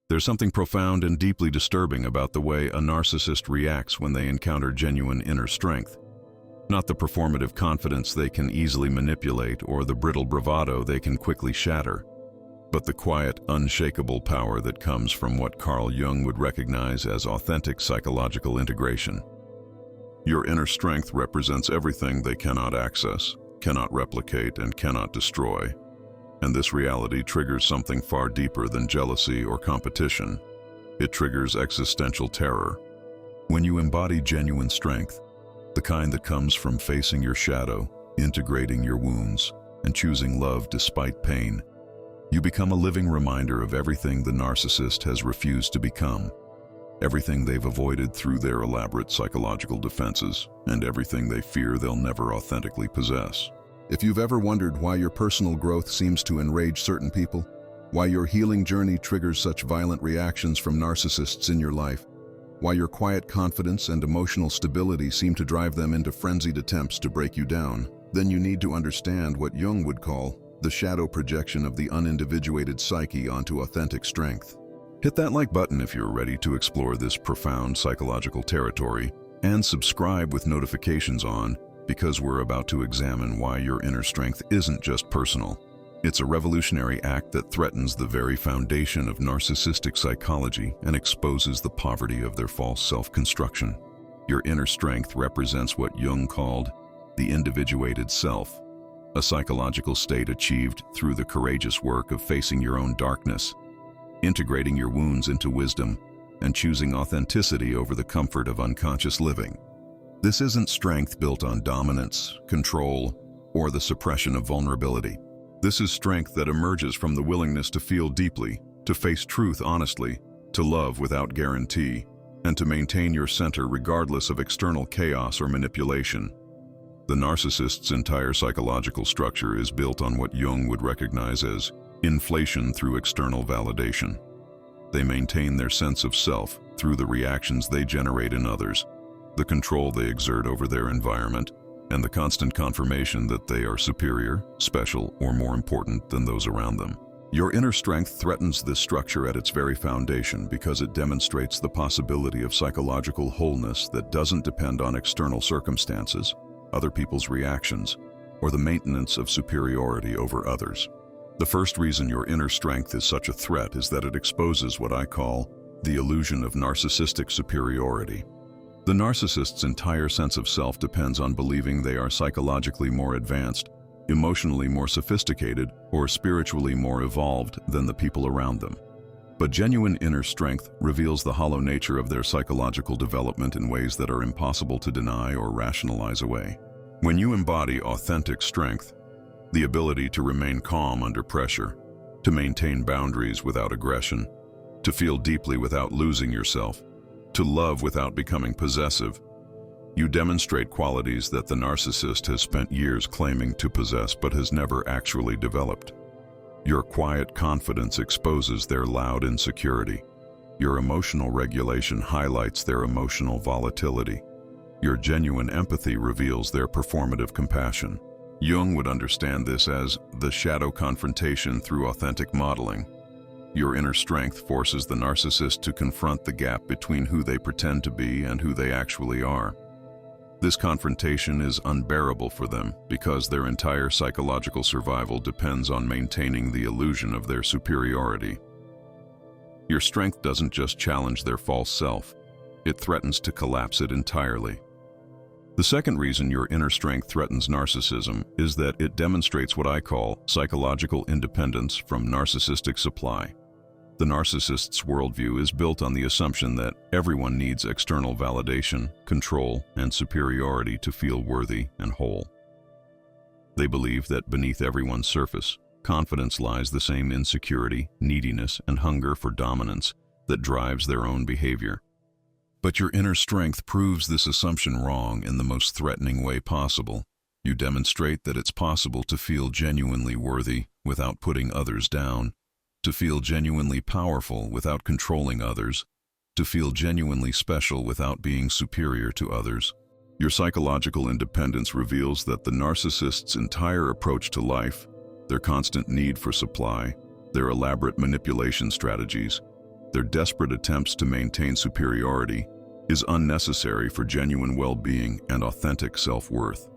There's something profound and deeply disturbing about the way a narcissist reacts when they encounter genuine inner strength. Not the performative confidence they can easily manipulate or the brittle bravado they can quickly shatter, but the quiet, unshakable power that comes from what Carl Jung would recognize as authentic psychological integration. Your inner strength represents everything they cannot access, cannot replicate, and cannot destroy. And this reality triggers something far deeper than jealousy or competition. It triggers existential terror. When you embody genuine strength, the kind that comes from facing your shadow, integrating your wounds, and choosing love despite pain, you become a living reminder of everything the narcissist has refused to become, everything they've avoided through their elaborate psychological defenses, and everything they fear they'll never authentically possess. If you've ever wondered why your personal growth seems to enrage certain people, why your healing journey triggers such violent reactions from narcissists in your life, why your quiet confidence and emotional stability seem to drive them into frenzied attempts to break you down, then you need to understand what Jung would call the shadow projection of the unindividuated psyche onto authentic strength. Hit that like button if you're ready to explore this profound psychological territory, and subscribe with notifications on, because we're about to examine why your inner strength isn't just personal. It's a revolutionary act that threatens the very foundation of narcissistic psychology and exposes the poverty of their false self-construction. Your inner strength represents what Jung called the individuated self, a psychological state achieved through the courageous work of facing your own darkness, integrating your wounds into wisdom, and choosing authenticity over the comfort of unconscious living. This isn't strength built on dominance, control, or the suppression of vulnerability. This is strength that emerges from the willingness to feel deeply, to face truth honestly, to love without guarantee, and to maintain your center regardless of external chaos or manipulation. The narcissist's entire psychological structure is built on what Jung would recognize as inflation through external validation. They maintain their sense of self through the reactions they generate in others, the control they exert over their environment, and the constant confirmation that they are superior, special, or more important than those around them. Your inner strength threatens this structure at its very foundation because it demonstrates the possibility of psychological wholeness that doesn't depend on external circumstances, other people's reactions, or the maintenance of superiority over others. The first reason your inner strength is such a threat is that it exposes what I call the illusion of narcissistic superiority. The narcissist's entire sense of self depends on believing they are psychologically more advanced, emotionally more sophisticated, or spiritually more evolved than the people around them. But genuine inner strength reveals the hollow nature of their psychological development in ways that are impossible to deny or rationalize away. When you embody authentic strength, the ability to remain calm under pressure, to maintain boundaries without aggression, to feel deeply without losing yourself, to love without becoming possessive, you demonstrate qualities that the narcissist has spent years claiming to possess but has never actually developed. Your quiet confidence exposes their loud insecurity. Your emotional regulation highlights their emotional volatility. Your genuine empathy reveals their performative compassion. Jung would understand this as the shadow confrontation through authentic modeling. Your inner strength forces the narcissist to confront the gap between who they pretend to be and who they actually are. This confrontation is unbearable for them because their entire psychological survival depends on maintaining the illusion of their superiority. Your strength doesn't just challenge their false self, it threatens to collapse it entirely. The second reason your inner strength threatens narcissism is that it demonstrates what I call psychological independence from narcissistic supply. The narcissist's worldview is built on the assumption that everyone needs external validation, control, and superiority to feel worthy and whole. They believe that beneath everyone's surface, confidence lies the same insecurity, neediness, and hunger for dominance that drives their own behavior. But your inner strength proves this assumption wrong in the most threatening way possible. You demonstrate that it's possible to feel genuinely worthy without putting others down, to feel genuinely powerful without controlling others, to feel genuinely special without being superior to others. Your psychological independence reveals that the narcissist's entire approach to life, their constant need for supply, their elaborate manipulation strategies, their desperate attempts to maintain superiority, is unnecessary for genuine well-being and authentic self-worth.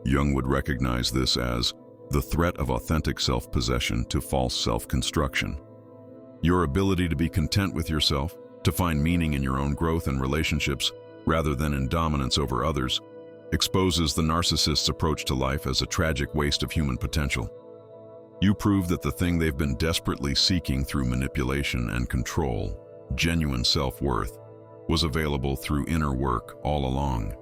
Jung would recognize this as the threat of authentic self-possession to false self-construction. Your ability to be content with yourself, to find meaning in your own growth and relationships rather than in dominance over others, exposes the narcissist's approach to life as a tragic waste of human potential. You prove that the thing they've been desperately seeking through manipulation and control, genuine self-worth, was available through inner work all along.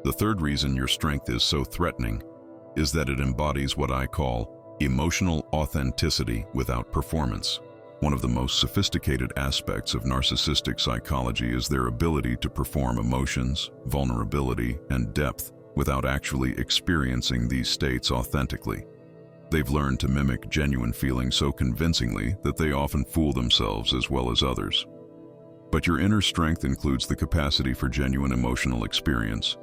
The third reason your strength is so threatening is that it embodies what I call emotional authenticity without performance. One of the most sophisticated aspects of narcissistic psychology is their ability to perform emotions, vulnerability, and depth without actually experiencing these states authentically. They've learned to mimic genuine feelings so convincingly that they often fool themselves as well as others. But your inner strength includes the capacity for genuine emotional experience.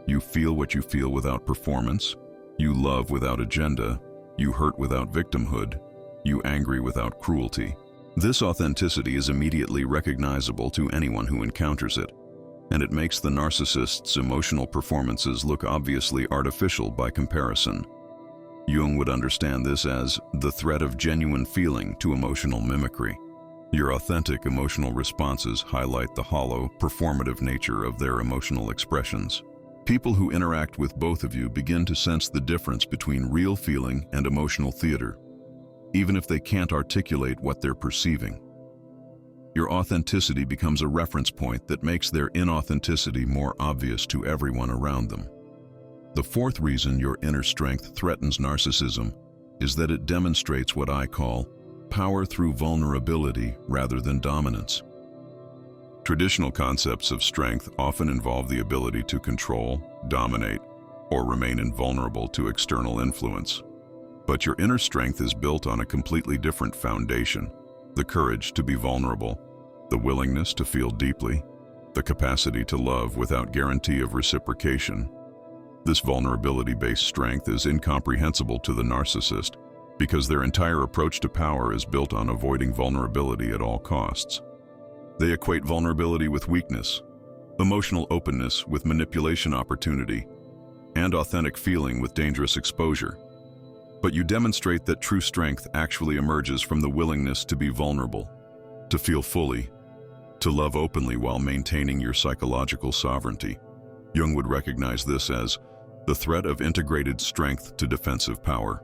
You feel what you feel without performance. You love without agenda. You hurt without victimhood. You angry without cruelty. This authenticity is immediately recognizable to anyone who encounters it, and it makes the narcissist's emotional performances look obviously artificial by comparison. Jung would understand this as the threat of genuine feeling to emotional mimicry. Your authentic emotional responses highlight the hollow, performative nature of their emotional expressions. People who interact with both of you begin to sense the difference between real feeling and emotional theater, even if they can't articulate what they're perceiving. Your authenticity becomes a reference point that makes their inauthenticity more obvious to everyone around them. The fourth reason your inner strength threatens narcissism is that it demonstrates what I call power through vulnerability rather than dominance. Traditional concepts of strength often involve the ability to control, dominate, or remain invulnerable to external influence. But your inner strength is built on a completely different foundation: the courage to be vulnerable, the willingness to feel deeply, the capacity to love without guarantee of reciprocation. This vulnerability-based strength is incomprehensible to the narcissist because their entire approach to power is built on avoiding vulnerability at all costs. They equate vulnerability with weakness, emotional openness with manipulation opportunity, and authentic feeling with dangerous exposure. But you demonstrate that true strength actually emerges from the willingness to be vulnerable, to feel fully, to love openly while maintaining your psychological sovereignty. Jung would recognize this as the threat of integrated strength to defensive power.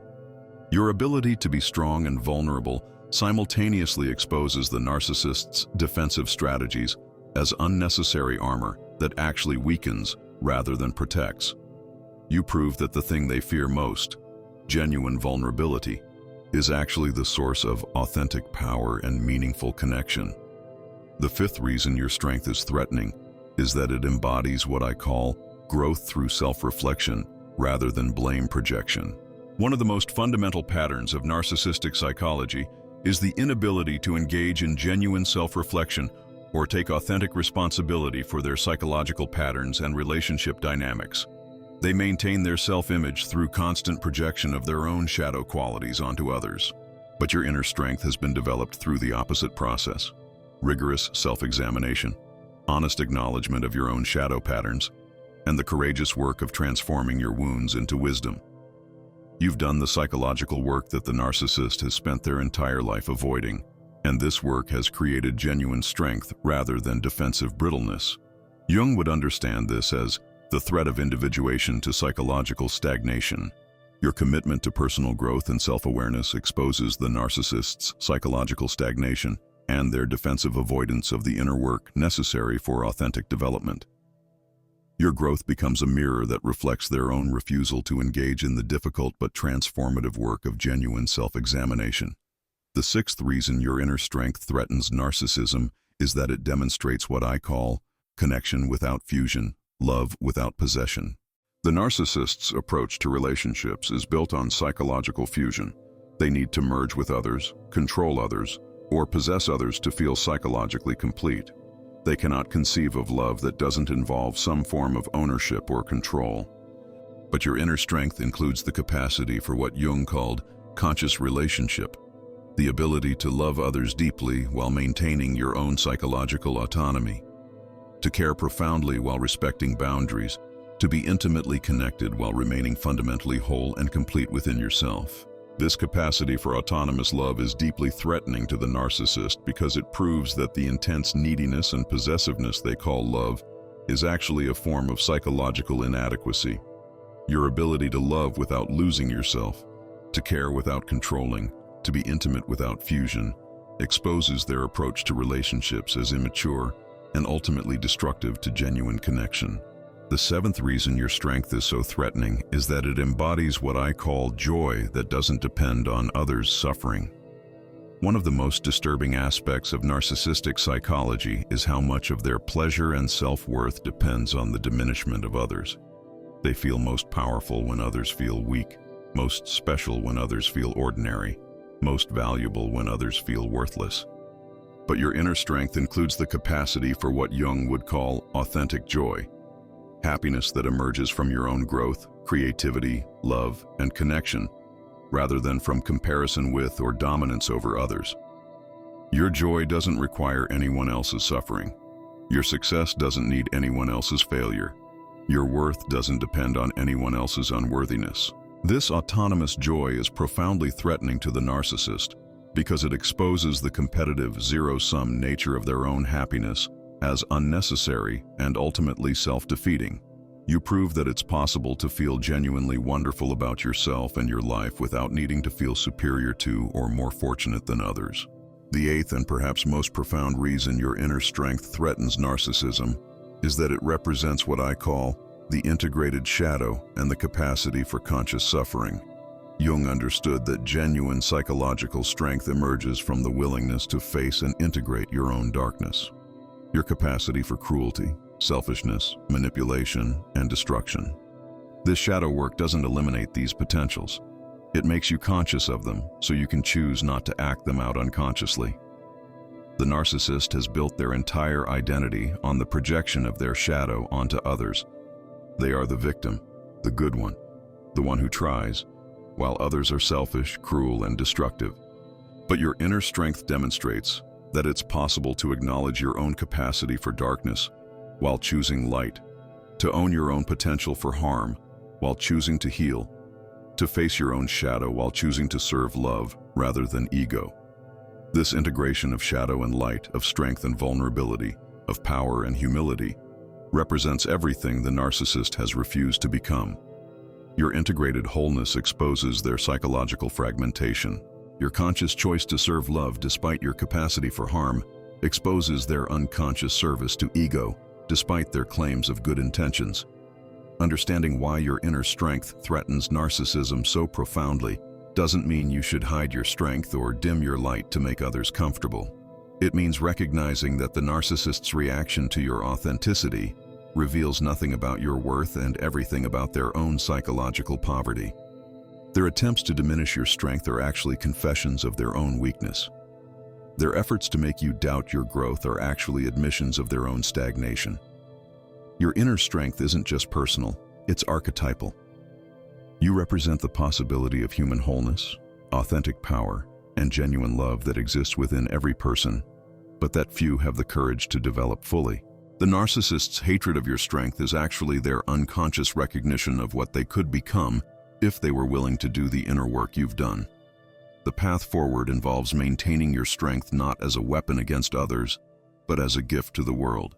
Your ability to be strong and vulnerable simultaneously exposes the narcissist's defensive strategies as unnecessary armor that actually weakens rather than protects. You prove that the thing they fear most, genuine vulnerability, is actually the source of authentic power and meaningful connection. The fifth reason your strength is threatening is that it embodies what I call growth through self-reflection rather than blame projection. One of the most fundamental patterns of narcissistic psychology is the inability to engage in genuine self-reflection or take authentic responsibility for their psychological patterns and relationship dynamics. They maintain their self-image through constant projection of their own shadow qualities onto others. But your inner strength has been developed through the opposite process: rigorous self-examination, honest acknowledgement of your own shadow patterns, and the courageous work of transforming your wounds into wisdom. You've done the psychological work that the narcissist has spent their entire life avoiding, and this work has created genuine strength rather than defensive brittleness. Jung would understand this as the threat of individuation to psychological stagnation. Your commitment to personal growth and self-awareness exposes the narcissist's psychological stagnation and their defensive avoidance of the inner work necessary for authentic development. Your growth becomes a mirror that reflects their own refusal to engage in the difficult but transformative work of genuine self-examination. The sixth reason your inner strength threatens narcissism is that it demonstrates what I call connection without fusion, love without possession. The narcissist's approach to relationships is built on psychological fusion. They need to merge with others, control others, or possess others to feel psychologically complete. They cannot conceive of love that doesn't involve some form of ownership or control. But your inner strength includes the capacity for what Jung called conscious relationship. the ability to love others deeply while maintaining your own psychological autonomy, to care profoundly while respecting boundaries, to be intimately connected while remaining fundamentally whole and complete within yourself. This capacity for autonomous love is deeply threatening to the narcissist because it proves that the intense neediness and possessiveness they call love is actually a form of psychological inadequacy. Your ability to love without losing yourself, to care without controlling, to be intimate without fusion, exposes their approach to relationships as immature and ultimately destructive to genuine connection. The seventh reason your strength is so threatening is that it embodies what I call joy that doesn't depend on others' suffering. One of the most disturbing aspects of narcissistic psychology is how much of their pleasure and self-worth depends on the diminishment of others. They feel most powerful when others feel weak, most special when others feel ordinary, most valuable when others feel worthless. But your inner strength includes the capacity for what Jung would call authentic joy, happiness that emerges from your own growth, creativity, love, and connection, rather than from comparison with or dominance over others. Your joy doesn't require anyone else's suffering. Your success doesn't need anyone else's failure. Your worth doesn't depend on anyone else's unworthiness. This autonomous joy is profoundly threatening to the narcissist because it exposes the competitive, zero-sum nature of their own happiness as unnecessary and ultimately self-defeating. You prove that it's possible to feel genuinely wonderful about yourself and your life without needing to feel superior to or more fortunate than others. The eighth and perhaps most profound reason your inner strength threatens narcissism is that it represents what I call the integrated shadow and the capacity for conscious suffering. Jung understood that genuine psychological strength emerges from the willingness to face and integrate your own darkness. Your capacity for cruelty, selfishness, manipulation, and destruction. This shadow work doesn't eliminate these potentials. It makes you conscious of them so you can choose not to act them out unconsciously. The narcissist has built their entire identity on the projection of their shadow onto others. They are the victim, the good one, the one who tries, while others are selfish, cruel, and destructive. But your inner strength demonstrates that it's possible to acknowledge your own capacity for darkness while choosing light, to own your own potential for harm while choosing to heal, to face your own shadow while choosing to serve love rather than ego. This integration of shadow and light, of strength and vulnerability, of power and humility, represents everything the narcissist has refused to become. Your integrated wholeness exposes their psychological fragmentation. Your conscious choice to serve love despite your capacity for harm exposes their unconscious service to ego despite their claims of good intentions. Understanding why your inner strength threatens narcissism so profoundly doesn't mean you should hide your strength or dim your light to make others comfortable. It means recognizing that the narcissist's reaction to your authenticity reveals nothing about your worth and everything about their own psychological poverty. Their attempts to diminish your strength are actually confessions of their own weakness. Their efforts to make you doubt your growth are actually admissions of their own stagnation. Your inner strength isn't just personal, it's archetypal. You represent the possibility of human wholeness, authentic power, and genuine love that exists within every person, but that few have the courage to develop fully. The narcissist's hatred of your strength is actually their unconscious recognition of what they could become if they were willing to do the inner work you've done. The path forward involves maintaining your strength not as a weapon against others, but as a gift to the world.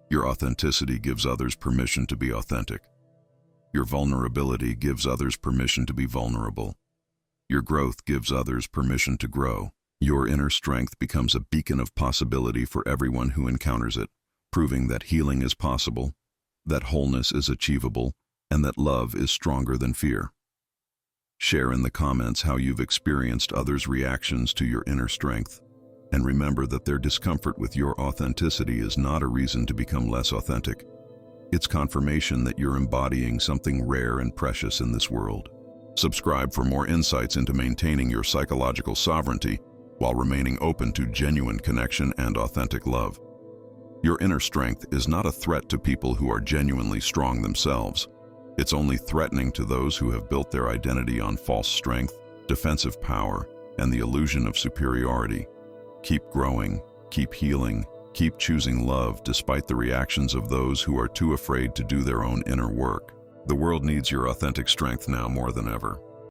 Your authenticity gives others permission to be authentic. Your vulnerability gives others permission to be vulnerable. Your growth gives others permission to grow. Your inner strength becomes a beacon of possibility for everyone who encounters it, proving that healing is possible, that wholeness is achievable, and that love is stronger than fear. Share in the comments how you've experienced others' reactions to your inner strength, and remember that their discomfort with your authenticity is not a reason to become less authentic. It's confirmation that you're embodying something rare and precious in this world. Subscribe for more insights into maintaining your psychological sovereignty while remaining open to genuine connection and authentic love. Your inner strength is not a threat to people who are genuinely strong themselves. It's only threatening to those who have built their identity on false strength, defensive power, and the illusion of superiority. Keep growing, keep healing, keep choosing love despite the reactions of those who are too afraid to do their own inner work. The world needs your authentic strength now more than ever.